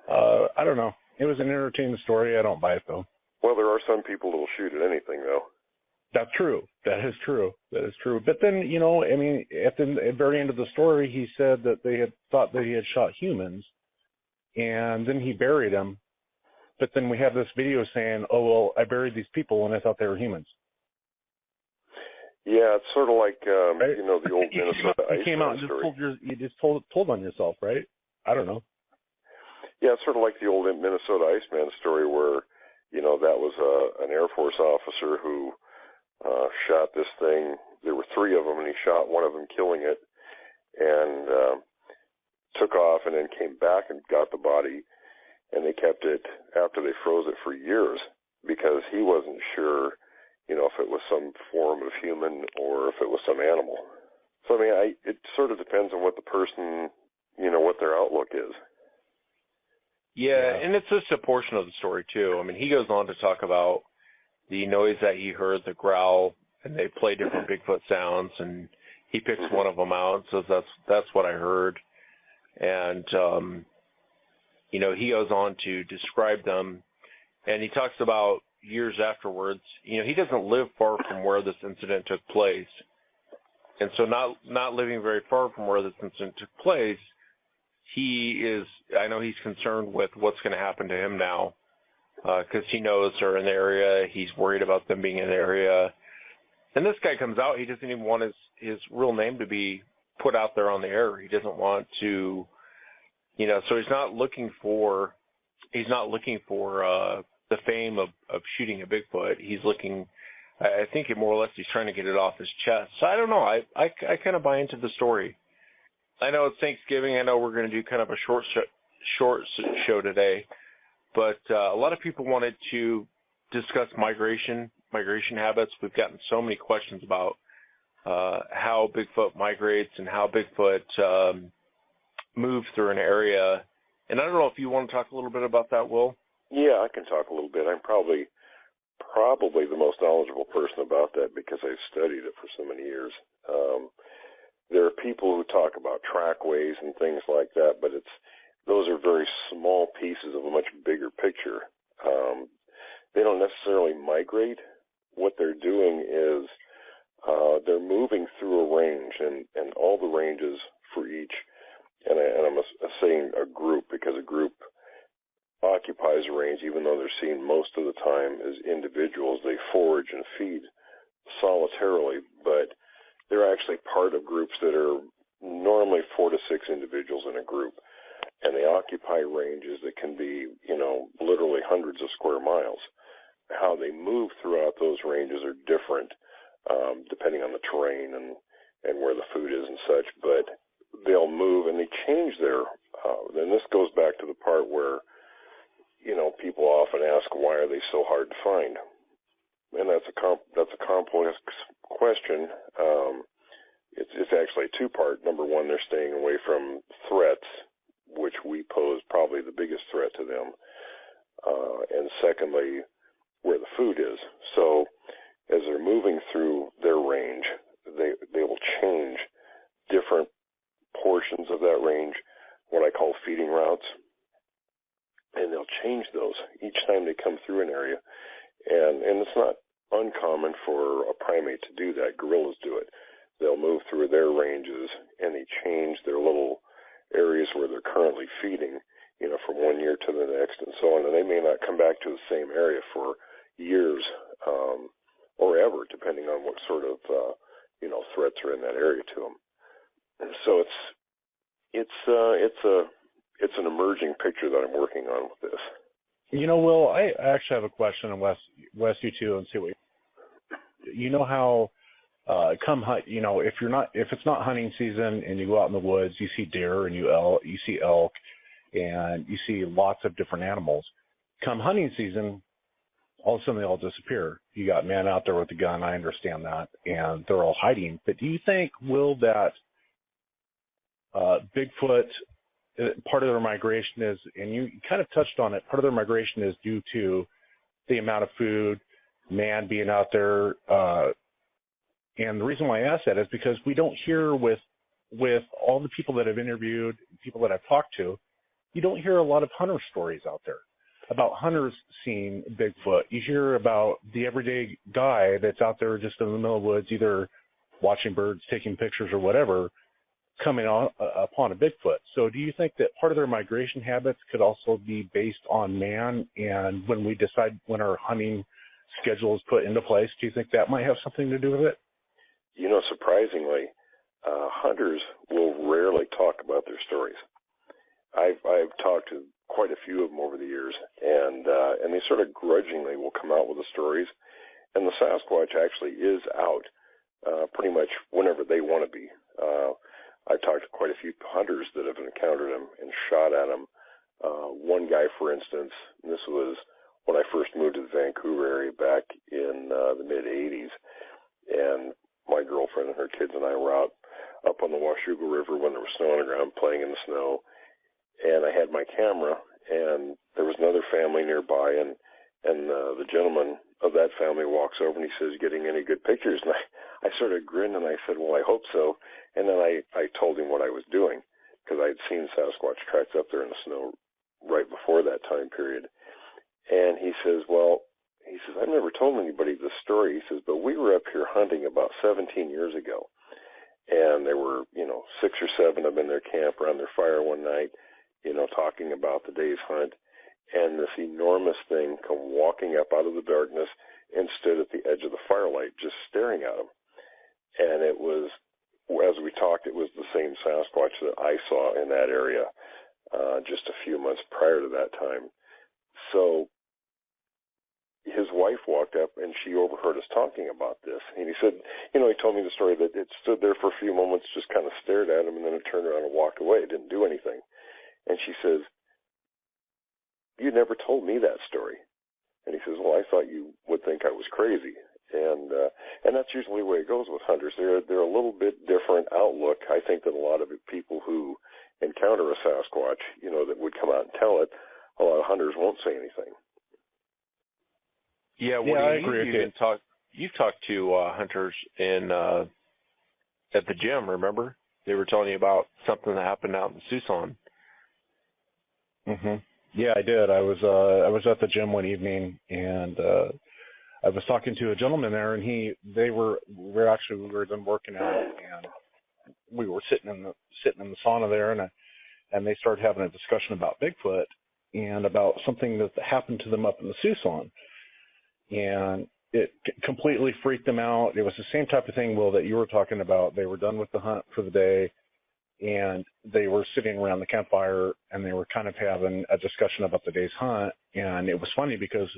I don't know. It was an entertaining story. I don't buy it, though. Well, there are some people that will shoot at anything, though. That's true. That is true. But then, at the very end of the story, he said that they had thought that he had shot humans, and then he buried them. But then we have this video saying, oh, well, I buried these people and I thought they were humans. Yeah, it's sort of like, right? The old Minnesota Iceman story. You came out and you just told on yourself, right? I don't know. Yeah, it's sort of like the old Minnesota Iceman story where, that was an Air Force officer who shot this thing. There were three of them, and he shot one of them, killing it, and took off and then came back and got the body, and they kept it after they froze it for years because he wasn't sure, if it was some form of human or if it was some animal. So, it sort of depends on what the person, what their outlook is. Yeah, and it's just a portion of the story, too. He goes on to talk about the noise that he heard, the growl, and they play different Bigfoot sounds, and he picks one of them out and says, that's what I heard. And, he goes on to describe them, and he talks about years afterwards. He doesn't live far from where this incident took place. And so not living very far from where this incident took place, I know he's concerned with what's going to happen to him now because he knows they're in the area. He's worried about them being in the area. And this guy comes out, he doesn't even want his real name to be put out there on the air. He doesn't want to, so he's not looking for the fame of shooting a Bigfoot. He's looking, I think more or less he's trying to get it off his chest. So I don't know. I kind of buy into the story. I know it's Thanksgiving. I know we're going to do kind of a short show today, but a lot of people wanted to discuss migration habits. We've gotten so many questions about how Bigfoot migrates and how Bigfoot moves through an area. And I don't know if you want to talk a little bit about that, Will? Yeah, I can talk a little bit. I'm probably the most knowledgeable person about that because I've studied it for so many years. There are people who talk about trackways and things like that, but it's those are very small pieces of a much bigger picture. They don't necessarily migrate. What they're doing is they're moving through a range, and all the ranges for each, and I'm saying a group because a group occupies a range, even though they're seen most of the time as individuals. They forage and feed solitarily, but they're actually part of groups that are normally 4 to 6 individuals in a group, and they occupy ranges that can be, literally hundreds of square miles. How they move throughout those ranges are different, depending on the terrain and where the food is and such, but they'll move and they change their, and this goes back to the part where, people often ask, why are they so hard to find? And that's a complex question. It's actually a two-part. Number one, they're staying away from threats, which we pose probably the biggest threat to them. And secondly, where the food is. So as they're moving through their range, they will change different portions of that range, what I call feeding routes, and they'll change those each time they come through an area. And it's not uncommon for a primate to do that. Gorillas do it. They'll move through their ranges and they change their little areas where they're currently feeding, from one year to the next and so on. And they may not come back to the same area for years or ever, depending on what sort of threats are in that area to them. And so it's an emerging picture that I'm working on with this. Will, I actually have a question, and Wes, you too, and see what how if it's not hunting season and you go out in the woods, you see deer and you see elk and you see lots of different animals. Come hunting season, all of a sudden they all disappear. You got men out there with a gun, I understand that, and they're all hiding. But do you think, Will, that Bigfoot, part of their migration is, and you kind of touched on it, part of their migration is due to the amount of food, man being out there, and the reason why I ask that is because we don't hear with all the people that I've interviewed, people that I've talked to, you don't hear a lot of hunter stories out there about hunters seeing Bigfoot. You hear about the everyday guy that's out there just in the middle of the woods, either watching birds, taking pictures or whatever, coming upon a Bigfoot. So do you think that part of their migration habits could also be based on man? And when we decide when our hunting schedule is put into place, do you think that might have something to do with it? Surprisingly, hunters will rarely talk about their stories. I've talked to quite a few of them over the years, and they sort of grudgingly will come out with the stories. And the Sasquatch actually is out pretty much whenever they want to be. I've talked to quite a few hunters that have encountered him and shot at him. One guy, for instance, and this was when I first moved to the Vancouver area back in the mid-'80s, and my girlfriend and her kids and I were out up on the Washougal River when there was snow on the ground playing in the snow, and I had my camera, and there was another family nearby, and the gentleman of that family walks over and he says, "Getting any good pictures?" And I sort of grinned and I said, "Well, I hope so." And then I told him what I was doing, because I had seen Sasquatch tracks up there in the snow right before that time period. And he says, "I've never told anybody this story." He says, "But we were up here hunting about 17 years ago. And there were, 6 or 7 of them in their camp around their fire one night, talking about the day's hunt. And this enormous thing come walking up out of the darkness and stood at the edge of the firelight, just staring at them. And it was, as we talked, it was the same Sasquatch that I saw in that area just a few months prior to that time. So his wife walked up and she overheard us talking about this. And he said, he told me the story that it stood there for a few moments, just kind of stared at him, and then it turned around and walked away. It didn't do anything. And she says, "You never told me that story." And he says, "Well, I thought you would think I was crazy." And that's usually the way it goes with hunters. They're a little bit different outlook, I think, than a lot of people who encounter a Sasquatch, that would come out and tell it. A lot of hunters won't say anything. Yeah, I agree with you. You've talked to hunters at the gym, remember? They were telling you about something that happened out in Tucson. Mhm. Yeah, I did. I was at the gym one evening, and I was talking to a gentleman there, and we were done working out, and we were sitting in the sauna there, and they started having a discussion about Bigfoot and about something that happened to them up in the Susan, and it completely freaked them out. It was the same type of thing, Will, that you were talking about. They were done with the hunt for the day, and they were sitting around the campfire, and they were kind of having a discussion about the day's hunt. And it was funny because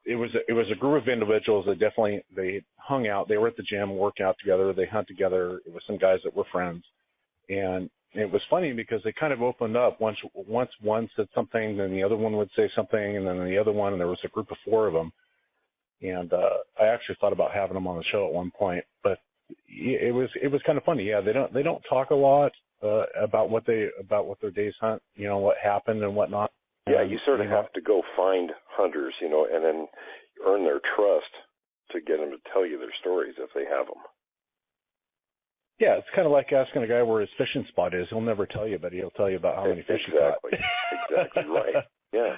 it was a group of individuals that they hung out. They were at the gym working out together. They hunt together. It was some guys that were friends, and it was funny because they kind of opened up. Once one said something, then the other one would say something, and then the other one. And there was a group of 4 of them. And I actually thought about having them on the show at one point, but it was kind of funny. Yeah, they don't talk a lot about what their day's hunt, what happened and whatnot. Yeah, you sort of have to go find hunters, and then earn their trust to get them to tell you their stories if they have them. Yeah, it's kind of like asking a guy where his fishing spot is. He'll never tell you, but he'll tell you about how many fish he caught. Exactly right. Yeah.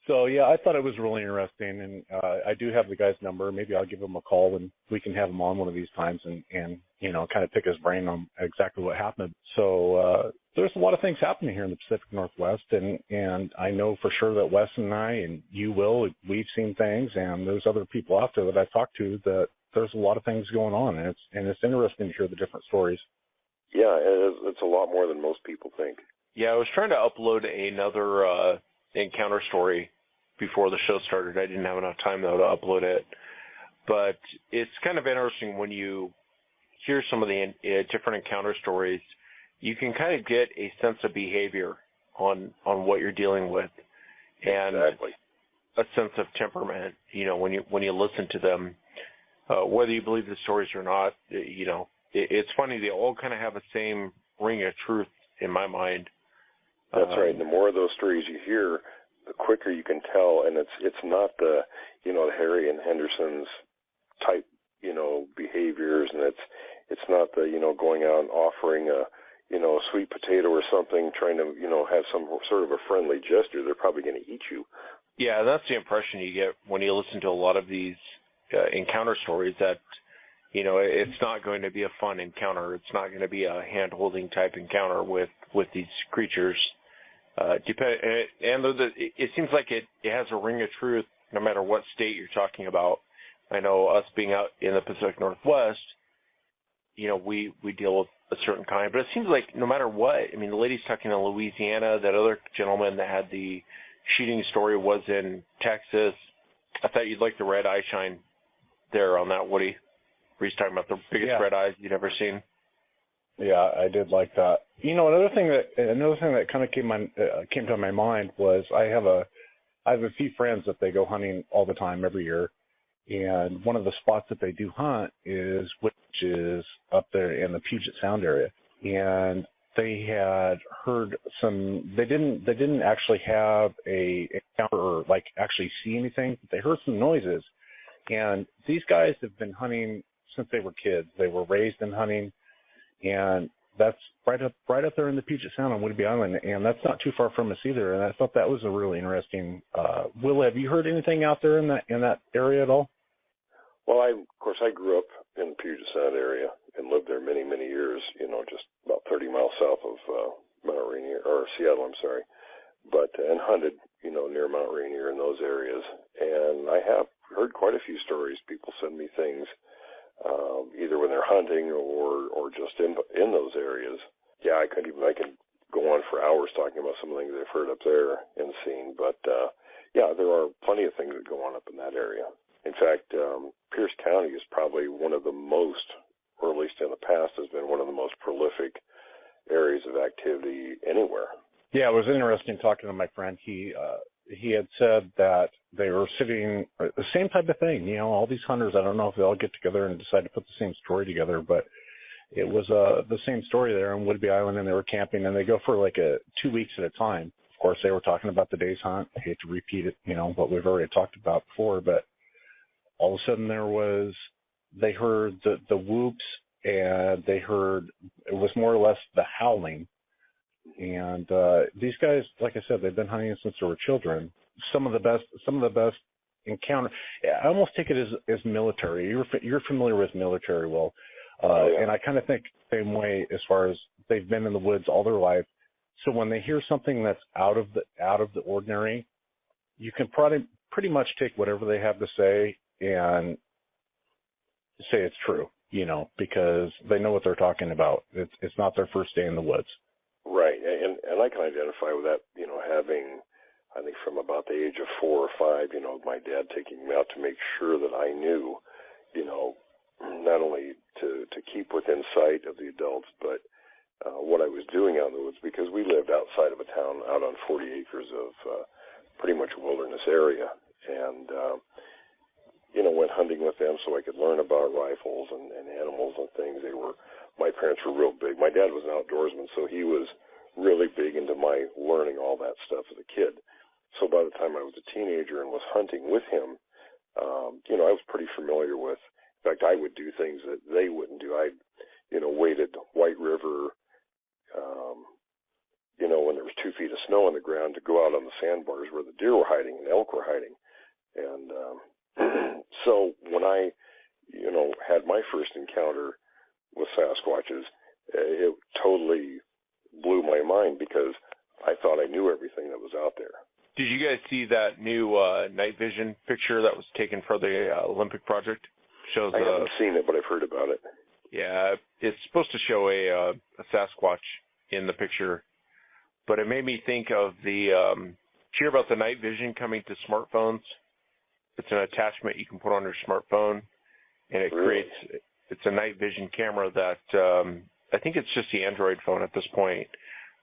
So, yeah, I thought it was really interesting, and I do have the guy's number. Maybe I'll give him a call, and we can have him on one of these times and kind of pick his brain on exactly what happened. So there's a lot of things happening here in the Pacific Northwest, and I know for sure that Wes and I and you, Will, we've seen things, and there's other people out there that I've talked to that there's a lot of things going on, and it's interesting to hear the different stories. Yeah, it's a lot more than most people think. Yeah, I was trying to upload another encounter story before the show started. I didn't have enough time, though, to upload it. But it's kind of interesting when you hear some of the different encounter stories. You can kind of get a sense of behavior on what you're dealing with, and a sense of temperament. When you listen to them, whether you believe the stories or not. It's funny. They all kind of have the same ring of truth in my mind. That's right. And the more of those stories you hear, the quicker you can tell, and it's not the Harry and Henderson's type behaviors, and it's not the going out and offering a sweet potato or something, trying to have some sort of a friendly gesture. They're probably going to eat you. Yeah, that's the impression you get when you listen to a lot of these encounter stories, that it's not going to be a fun encounter. It's not going to be a hand-holding type encounter with these creatures. It seems like it has a ring of truth no matter what state you're talking about. I know us being out in the Pacific Northwest, we deal with a certain kind, but it seems like no matter what, I mean, the lady's talking in Louisiana, that other gentleman that had the shooting story was in Texas. I thought you'd like the red eye shine there on that, Woody, where he's talking about the biggest red eyes you'd ever seen. Yeah, I did like that. Another thing that kind of came to my mind was I have a few friends that they go hunting all the time every year, and one of the spots that they do hunt is up there in the Puget Sound area, and they had heard they didn't actually have a encounter or like actually see anything, but they heard some noises, and these guys have been hunting since they were kids. They were raised in hunting. And that's right up there in the Puget Sound on Whidbey Island, and that's not too far from us either. And I thought that was a really interesting. Will, have you heard anything out there in that area at all? Well, I grew up in the Puget Sound area and lived there many, many years. Just about 30 miles south of Mount Rainier or Seattle. I'm sorry, and hunted near Mount Rainier in those areas. And I have heard quite a few stories. People send me things. Either when they're hunting or just in those areas. Yeah, I can go on for hours talking about some of the things I've heard up there and seen. But yeah, there are plenty of things that go on up in that area. In fact, Pierce County is probably one of the most, or at least in the past, has been one of the most prolific areas of activity anywhere. Yeah, it was interesting talking to my friend. He had said that they were sitting, the same type of thing, all these hunters, I don't know if they all get together and decide to put the same story together, but it was the same story there on Whidbey Island, and they were camping, and they go for like 2 weeks at a time. Of course, they were talking about the day's hunt. I hate to repeat it, what we've already talked about before, but all of a sudden they heard the whoops, and they heard, it was more or less the howling, And these guys, like I said, they've been hunting since they were children. Some of the best encounter. I almost take it as military. You're familiar with military, Will, and I kind of think the same way as far as they've been in the woods all their life. So when they hear something that's out of the ordinary, you can pretty much take whatever they have to say and say it's true, because they know what they're talking about. It's not their first day in the woods. Right, and I can identify with that, having, I think from about the age of 4 or 5, my dad taking me out to make sure that I knew, not only to keep within sight of the adults, but what I was doing out in the woods, because we lived outside of a town out on 40 acres of pretty much wilderness area, and, went hunting with them so I could learn about rifles and animals and things. My parents were real big. My dad was an outdoorsman, so he was really big into my learning all that stuff as a kid. So by the time I was a teenager and was hunting with him, I was pretty familiar with, in fact, I would do things that they wouldn't do. I, waded White River, when there was 2 feet of snow on the ground to go out on the sandbars where the deer were hiding and elk were hiding. And so when I, had my first encounter with Sasquatches, it totally blew my mind because I thought I knew everything that was out there. Did you guys see that new night vision picture that was taken for the Olympic project? I haven't seen it, but I've heard about it. Yeah, it's supposed to show a Sasquatch in the picture, but it made me think of did you hear about the night vision coming to smartphones? It's an attachment you can put on your smartphone, and it creates, it's a night vision camera that, I think it's just the Android phone at this point,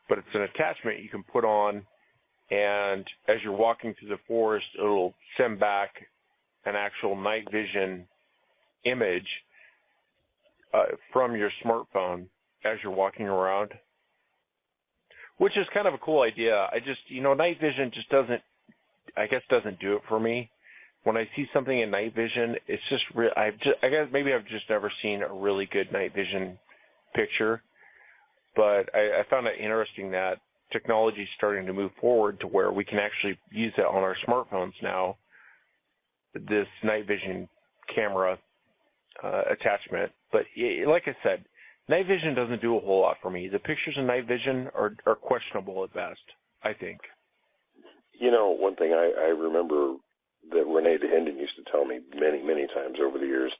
but it's an attachment you can put on, and as you're walking through the forest, it'll send back an actual night vision image from your smartphone as you're walking around, which is kind of a cool idea. I just, night vision just doesn't do it for me. When I see something in night vision, it's just real. I guess maybe I've just never seen a really good night vision picture, but I found it interesting that technology is starting to move forward to where we can actually use it on our smartphones now, this night vision camera attachment. But like I said, night vision doesn't do a whole lot for me. The pictures in night vision are questionable at best, I think. One thing I remember that Rene DeHinden used to tell me many, many times over the years,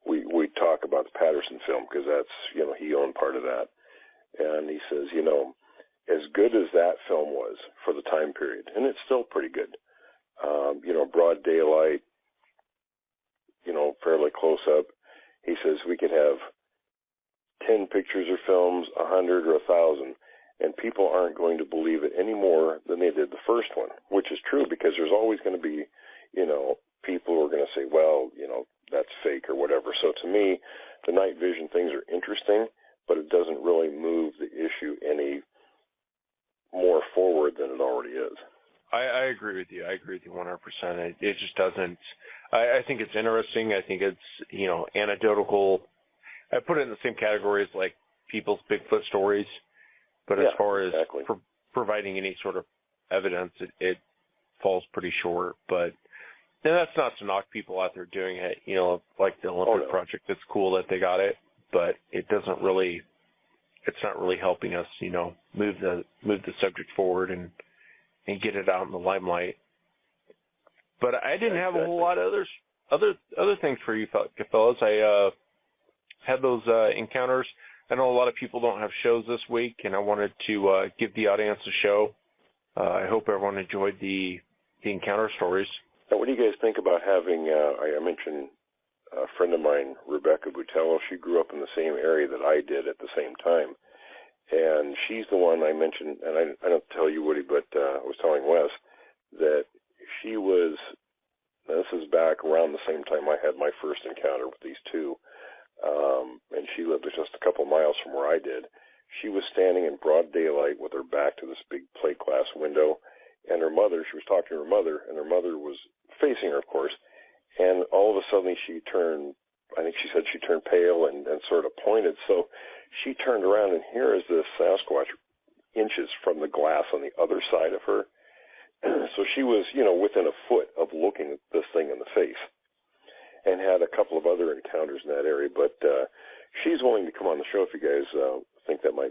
we talk about the Patterson film because that's, he owned part of that. And he says, as good as that film was for the time period, and it's still pretty good, broad daylight, fairly close up, he says we could have 10 pictures or films, 100 or 1,000, and people aren't going to believe it any more than they did the first one, which is true because there's always going to be, people who are going to say, well, that's fake or whatever. So to me, the night vision things are interesting, but it doesn't really move the issue any more forward than it already is. I agree with you. I agree with you 100%. It just doesn't. I think it's interesting. I think it's, anecdotal. I put it in the same category as like people's Bigfoot stories, but as far as providing any sort of evidence, it falls pretty short. But and that's not to knock people out there doing it, like the Olympic project. It's cool that they got it, but it's not really helping us, move the subject forward and get it out in the limelight. But I didn't have a whole lot of other things for you fellas. I had those encounters. I know a lot of people don't have shows this week, and I wanted to give the audience a show. I hope everyone enjoyed the encounter stories. Now, what do you guys think about having, I mentioned a friend of mine, Rebecca Butello, she grew up in the same area that I did at the same time. And she's the one I mentioned, and I don't tell you, Woody, but I was telling Wes that she was, this is back around the same time I had my first encounter with these two, and she lived just a couple miles from where I did. She was standing in broad daylight with her back to this big plate glass window, and her mother, she was talking to her mother, and her mother was facing her, of course, and all of a sudden she turned, I think she said she turned pale and sort of pointed, so she turned around, and here is this Sasquatch inches from the glass on the other side of her. So she was, within a foot of looking this thing in the face, and had a couple of other encounters in that area. But she's willing to come on the show if you guys think that might